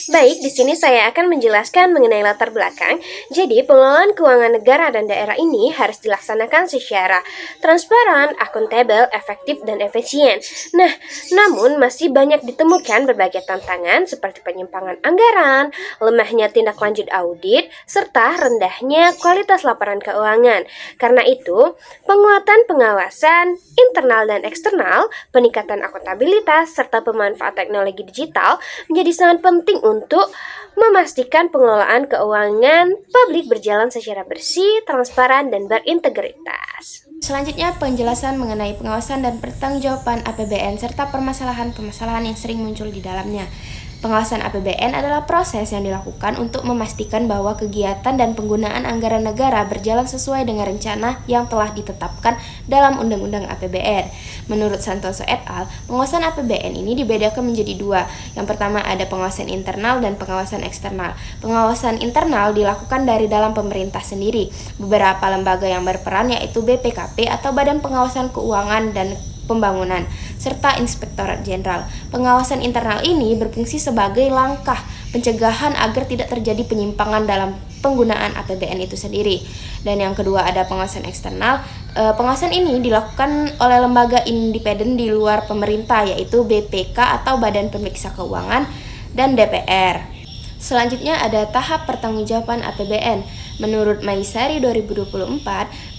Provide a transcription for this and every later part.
Baik, di sini saya akan menjelaskan mengenai latar belakang. Jadi, pengelolaan keuangan negara dan daerah ini harus dilaksanakan secara transparan, akuntabel, efektif, dan efisien. Nah, namun masih banyak ditemukan berbagai tantangan seperti penyimpangan anggaran, lemahnya tindak lanjut audit, serta rendahnya kualitas laporan keuangan. Karena itu, penguatan pengawasan internal dan eksternal, peningkatan akuntabilitas, serta pemanfaatan teknologi digital menjadi sangat penting untuk memastikan pengelolaan keuangan publik berjalan secara bersih, transparan, dan berintegritas. Selanjutnya, penjelasan mengenai pengawasan dan pertanggungjawaban APBN serta permasalahan-permasalahan yang sering muncul di dalamnya. Pengawasan APBN adalah proses yang dilakukan untuk memastikan bahwa kegiatan dan penggunaan anggaran negara berjalan sesuai dengan rencana yang telah ditetapkan dalam Undang-Undang APBN. Menurut Santoso et al., pengawasan APBN ini dibedakan menjadi dua. Yang pertama ada pengawasan internal dan pengawasan eksternal. Pengawasan internal dilakukan dari dalam pemerintah sendiri. Beberapa lembaga yang berperan yaitu BPKP atau Badan Pengawasan Keuangan dan Pembangunan, serta Inspektorat Jenderal. Pengawasan internal ini berfungsi sebagai langkah pencegahan agar tidak terjadi penyimpangan dalam penggunaan APBN itu sendiri. Dan yang kedua ada pengawasan eksternal. Pengawasan ini dilakukan oleh lembaga independen di luar pemerintah yaitu BPK atau Badan Pemeriksa Keuangan dan DPR. Selanjutnya ada tahap pertanggungjawaban APBN. Menurut Maisari 2024,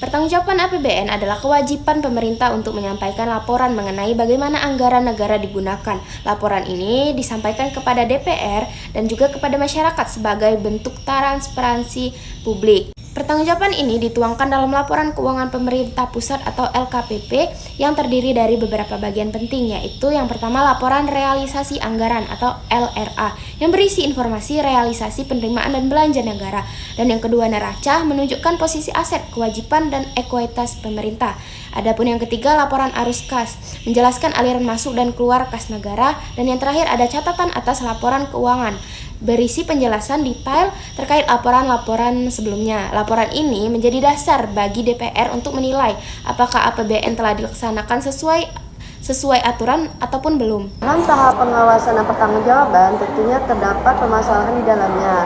pertanggungjawaban APBN adalah kewajiban pemerintah untuk menyampaikan laporan mengenai bagaimana anggaran negara digunakan. Laporan ini disampaikan kepada DPR dan juga kepada masyarakat sebagai bentuk transparansi publik. Pertanggungjawaban ini dituangkan dalam laporan keuangan pemerintah pusat atau LKPP yang terdiri dari beberapa bagian penting, yaitu yang pertama laporan realisasi anggaran atau LRA yang berisi informasi realisasi penerimaan dan belanja negara, dan yang kedua neraca menunjukkan posisi aset, kewajiban, dan ekuitas pemerintah. Adapun yang ketiga laporan arus kas menjelaskan aliran masuk dan keluar kas negara, dan yang terakhir ada catatan atas laporan keuangan berisi penjelasan detail terkait laporan-laporan sebelumnya. Laporan ini menjadi dasar bagi DPR untuk menilai apakah APBN telah dilaksanakan sesuai aturan ataupun belum. Dalam tahap pengawasan dan pertanggungjawaban tentunya terdapat permasalahan di dalamnya,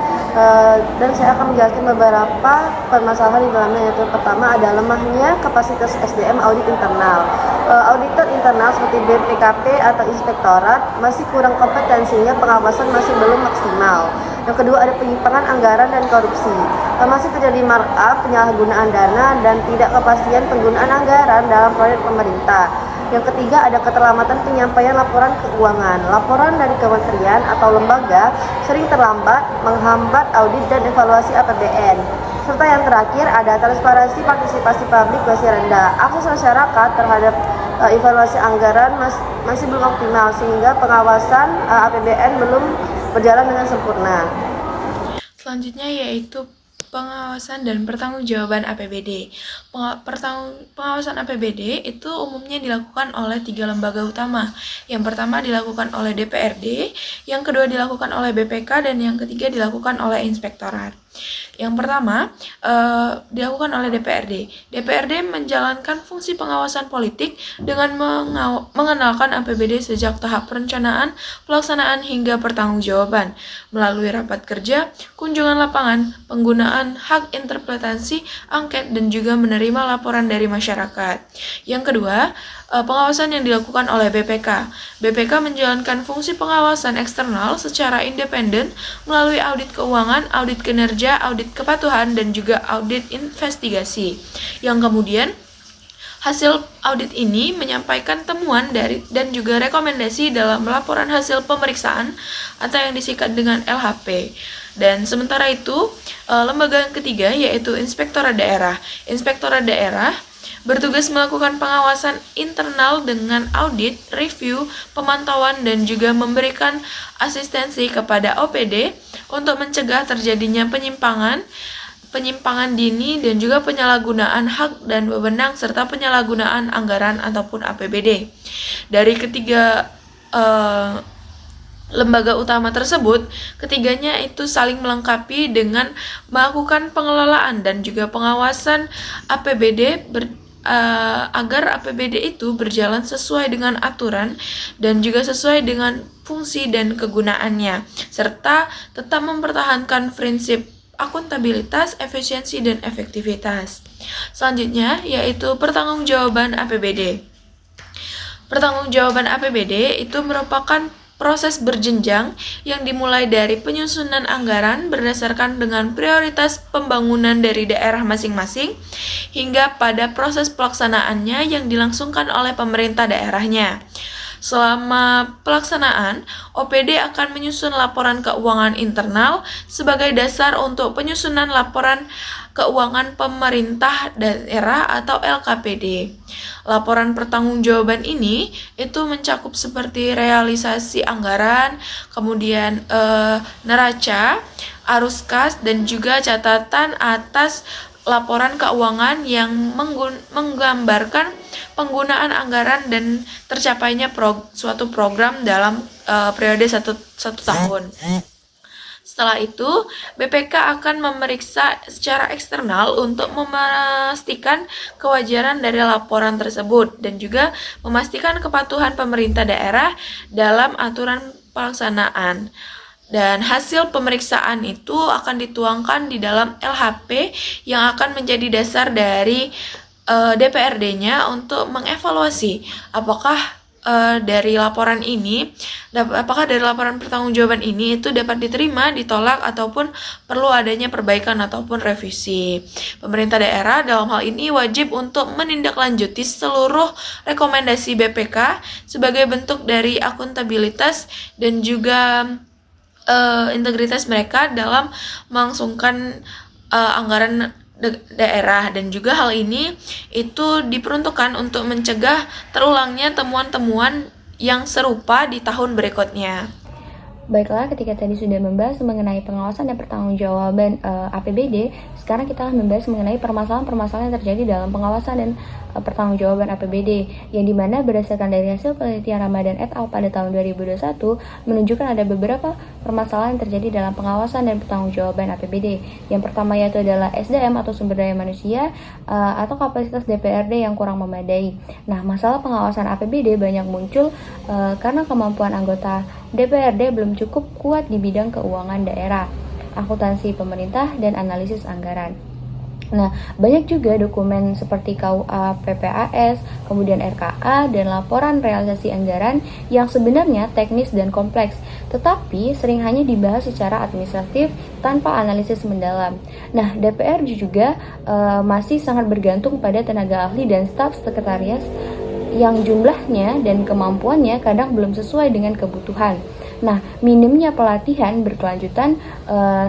dan saya akan menjelaskan beberapa permasalahan di dalamnya, yaitu pertama ada lemahnya kapasitas SDM audit internal. Auditor internal seperti BPKP atau inspektorat masih kurang kompeten sehingga pengawasan masih belum maksimal. Yang kedua ada penyimpangan anggaran dan korupsi. Masih terjadi markup, penyalahgunaan dana, dan tidak kepastian penggunaan anggaran dalam proyek pemerintah. Yang ketiga ada keterlambatan penyampaian laporan keuangan. Laporan dari kementerian atau lembaga sering terlambat, menghambat audit dan evaluasi APBN. Serta yang terakhir ada transparansi partisipasi publik masih rendah. Akses masyarakat terhadap evaluasi anggaran masih belum optimal sehingga pengawasan APBN belum berjalan dengan sempurna. Selanjutnya yaitu pengawasan dan pertanggungjawaban APBD. Pengawasan APBD itu umumnya dilakukan oleh 3 lembaga utama. Yang pertama dilakukan oleh DPRD, yang kedua dilakukan oleh BPK, dan yang ketiga dilakukan oleh Inspektorat. Yang pertama dilakukan oleh DPRD. DPRD menjalankan fungsi pengawasan politik dengan mengenalkan APBD sejak tahap perencanaan, pelaksanaan hingga pertanggungjawaban melalui rapat kerja, kunjungan lapangan, penggunaan hak interpretasi, angket, dan juga menerima laporan dari masyarakat. Yang kedua, pengawasan yang dilakukan oleh BPK. BPK menjalankan fungsi pengawasan eksternal secara independen melalui audit keuangan, audit kinerja, audit kepatuhan, dan juga audit investigasi. Yang kemudian hasil audit ini menyampaikan temuan dan juga rekomendasi dalam laporan hasil pemeriksaan atau yang disingkat dengan LHP. Dan sementara itu, lembaga yang ketiga yaitu Inspektorat Daerah. Inspektorat Daerah bertugas melakukan pengawasan internal dengan audit, review, pemantauan, dan juga memberikan asistensi kepada OPD untuk mencegah terjadinya penyimpangan dini dan juga penyalahgunaan hak dan wewenang serta penyalahgunaan anggaran ataupun APBD. Dari ketiga lembaga utama tersebut, ketiganya itu saling melengkapi dengan melakukan pengelolaan dan juga pengawasan APBD agar APBD itu berjalan sesuai dengan aturan dan juga sesuai dengan fungsi dan kegunaannya, serta tetap mempertahankan prinsip akuntabilitas, efisiensi, dan efektivitas. Selanjutnya yaitu pertanggungjawaban APBD. Pertanggungjawaban APBD itu merupakan proses berjenjang yang dimulai dari penyusunan anggaran berdasarkan dengan prioritas pembangunan dari daerah masing-masing hingga pada proses pelaksanaannya yang dilangsungkan oleh pemerintah daerahnya. Selama pelaksanaan, OPD akan menyusun laporan keuangan internal sebagai dasar untuk penyusunan laporan keuangan pemerintah daerah atau LKPD. Laporan pertanggungjawaban ini itu mencakup seperti realisasi anggaran, kemudian neraca, arus kas, dan juga catatan atas laporan keuangan yang menggambarkan penggunaan anggaran dan tercapainya suatu program dalam periode satu tahun. Setelah itu, BPK akan memeriksa secara eksternal untuk memastikan kewajaran dari laporan tersebut dan juga memastikan kepatuhan pemerintah daerah dalam aturan pelaksanaan. Dan hasil pemeriksaan itu akan dituangkan di dalam LHP yang akan menjadi dasar dari DPRD-nya untuk mengevaluasi apakah dari laporan pertanggungjawaban ini itu dapat diterima, ditolak, ataupun perlu adanya perbaikan ataupun revisi. Pemerintah daerah dalam hal ini wajib untuk menindaklanjuti seluruh rekomendasi BPK sebagai bentuk dari akuntabilitas dan juga integritas mereka dalam melangsungkan anggaran daerah, dan juga hal ini itu diperuntukkan untuk mencegah terulangnya temuan-temuan yang serupa di tahun berikutnya. Baiklah, ketika tadi sudah membahas mengenai pengawasan dan pertanggungjawaban APBD, sekarang kita akan membahas mengenai permasalahan-permasalahan yang terjadi dalam pengawasan dan pertanggungjawaban APBD, yang dimana berdasarkan dari hasil penelitian Ramadan et al. Pada tahun 2021 menunjukkan ada beberapa permasalahan yang terjadi dalam pengawasan dan pertanggungjawaban APBD. Yang pertama yaitu adalah SDM atau sumber daya manusia atau kapasitas DPRD yang kurang memadai. Nah, masalah pengawasan APBD banyak muncul karena kemampuan anggota DPRD belum cukup kuat di bidang keuangan daerah, akuntansi pemerintah, dan analisis anggaran. Nah, banyak juga dokumen seperti KUA, PPAS, kemudian RKA, dan laporan realisasi anggaran yang sebenarnya teknis dan kompleks, tetapi sering hanya dibahas secara administratif tanpa analisis mendalam. Nah, DPR juga masih sangat bergantung pada tenaga ahli dan staf sekretariat yang jumlahnya dan kemampuannya kadang belum sesuai dengan kebutuhan. Nah, minimnya pelatihan berkelanjutan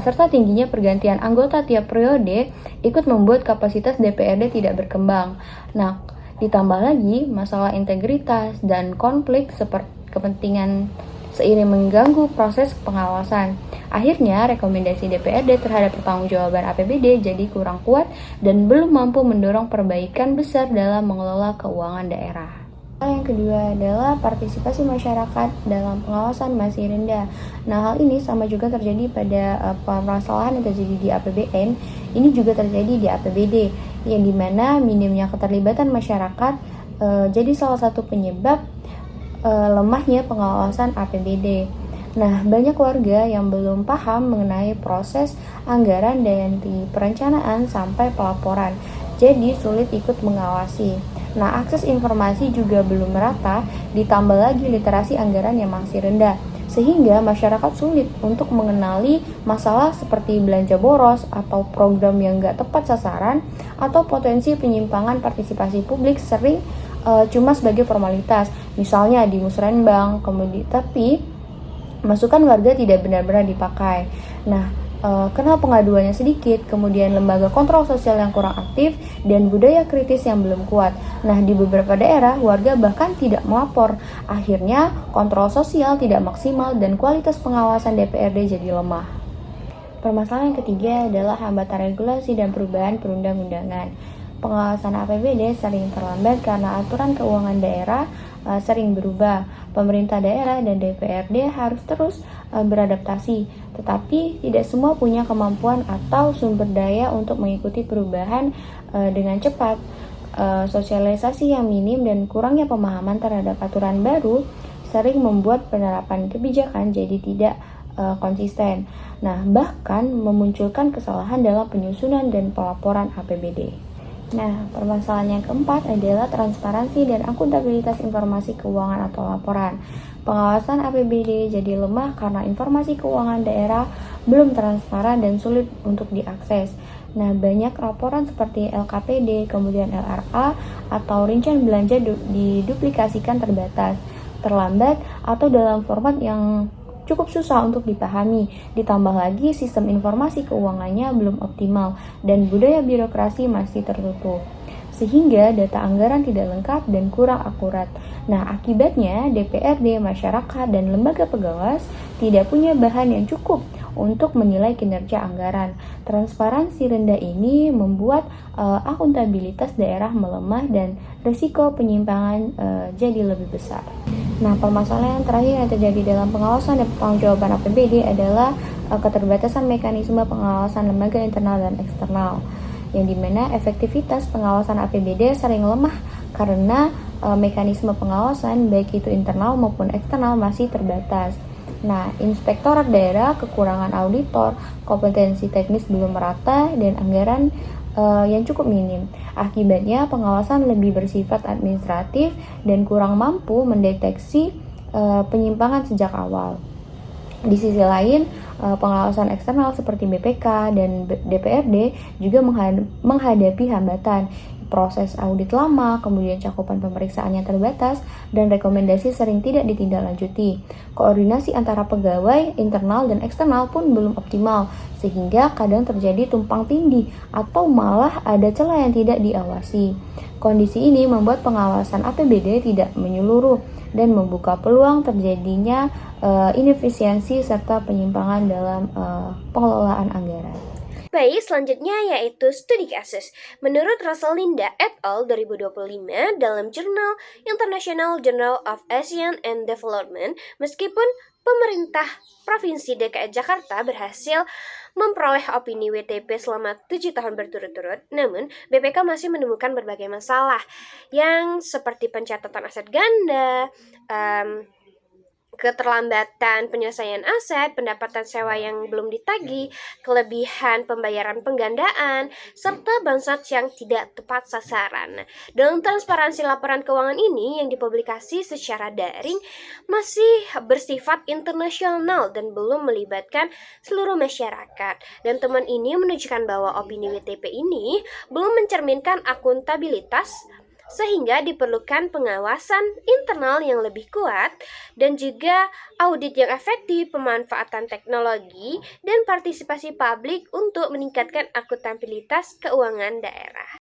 serta tingginya pergantian anggota tiap periode ikut membuat kapasitas DPRD tidak berkembang. Nah, ditambah lagi masalah integritas dan konflik seperti kepentingan seiring mengganggu proses pengawasan. Akhirnya, rekomendasi DPRD terhadap pertanggungjawaban APBD jadi kurang kuat dan belum mampu mendorong perbaikan besar dalam mengelola keuangan daerah. Yang kedua adalah partisipasi masyarakat dalam pengawasan masih rendah. Nah, hal ini sama juga terjadi pada permasalahan yang terjadi di APBN, ini juga terjadi di APBD, yang dimana minimnya keterlibatan masyarakat jadi salah satu penyebab lemahnya pengawasan APBD. Nah, banyak warga yang belum paham mengenai proses anggaran dari perencanaan sampai pelaporan, jadi sulit ikut mengawasi. Nah, akses informasi juga belum merata, ditambah lagi literasi anggaran yang masih rendah, sehingga masyarakat sulit untuk mengenali masalah seperti belanja boros atau program yang nggak tepat sasaran, atau potensi penyimpangan partisipasi publik sering cuma sebagai formalitas, misalnya di musrenbang, kemudian tapi masukan warga tidak benar-benar dipakai. Nah, karena pengaduannya sedikit, kemudian lembaga kontrol sosial yang kurang aktif, dan budaya kritis yang belum kuat. Nah, di beberapa daerah, warga bahkan tidak melapor. Akhirnya, kontrol sosial tidak maksimal dan kualitas pengawasan DPRD jadi lemah. Permasalahan yang ketiga adalah hambatan regulasi dan perubahan perundang-undangan. Pengawasan APBD sering terlambat karena aturan keuangan daerah sering berubah. Pemerintah daerah dan DPRD harus terus beradaptasi, tetapi tidak semua punya kemampuan atau sumber daya untuk mengikuti perubahan dengan cepat. Sosialisasi yang minim dan kurangnya pemahaman terhadap aturan baru sering membuat penerapan kebijakan jadi tidak konsisten. Nah, bahkan memunculkan kesalahan dalam penyusunan dan pelaporan APBD. Nah, permasalahan yang keempat adalah transparansi dan akuntabilitas informasi keuangan atau laporan. Pengawasan APBD jadi lemah karena informasi keuangan daerah belum transparan dan sulit untuk diakses. Nah, banyak laporan seperti LKPD, kemudian LRA, atau rincian belanja diduplikasikan terbatas, terlambat, atau dalam format yang cukup susah untuk dipahami. Ditambah lagi sistem informasi keuangannya belum optimal dan budaya birokrasi masih tertutup, sehingga data anggaran tidak lengkap dan kurang akurat. Nah, akibatnya DPRD, masyarakat, dan lembaga pengawas tidak punya bahan yang cukup untuk menilai kinerja anggaran. Transparansi rendah ini membuat akuntabilitas daerah melemah dan risiko penyimpangan jadi lebih besar. Nah, permasalahan terakhir yang terjadi dalam pengawasan dan pertanggungjawaban APBD adalah keterbatasan mekanisme pengawasan lembaga internal dan eksternal, yang dimana efektivitas pengawasan APBD sering lemah karena mekanisme pengawasan baik itu internal maupun eksternal masih terbatas. Nah, inspektorat daerah kekurangan auditor, kompetensi teknis belum merata, dan anggaran yang cukup minim. Akibatnya pengawasan lebih bersifat administratif dan kurang mampu mendeteksi penyimpangan sejak awal. Di sisi lain, pengawasan eksternal seperti BPK dan DPRD juga menghadapi hambatan. Proses audit lama, kemudian cakupan pemeriksaan yang terbatas, dan rekomendasi sering tidak ditindaklanjuti. Koordinasi antara pegawai internal dan eksternal pun belum optimal, sehingga kadang terjadi tumpang tindih atau malah ada celah yang tidak diawasi. Kondisi ini membuat pengawasan APBD tidak menyeluruh dan membuka peluang terjadinya inefisiensi serta penyimpangan dalam pengelolaan anggaran. Baik, selanjutnya yaitu studi kasus. Menurut Rosalinda et al. 2025 dalam jurnal International Journal of Asian and Development, meskipun pemerintah Provinsi DKI Jakarta berhasil memperoleh opini WTP selama 7 tahun berturut-turut, namun BPK masih menemukan berbagai masalah yang seperti pencatatan aset ganda, keterlambatan penyelesaian aset, pendapatan sewa yang belum ditagih, kelebihan pembayaran penggandaan, serta bansat yang tidak tepat sasaran. Dalam transparansi laporan keuangan ini yang dipublikasi secara daring masih bersifat internasional dan belum melibatkan seluruh masyarakat. Dan temuan ini menunjukkan bahwa opini WTP ini belum mencerminkan akuntabilitas, sehingga diperlukan pengawasan internal yang lebih kuat dan juga audit yang efektif, pemanfaatan teknologi, dan partisipasi publik untuk meningkatkan akuntabilitas keuangan daerah.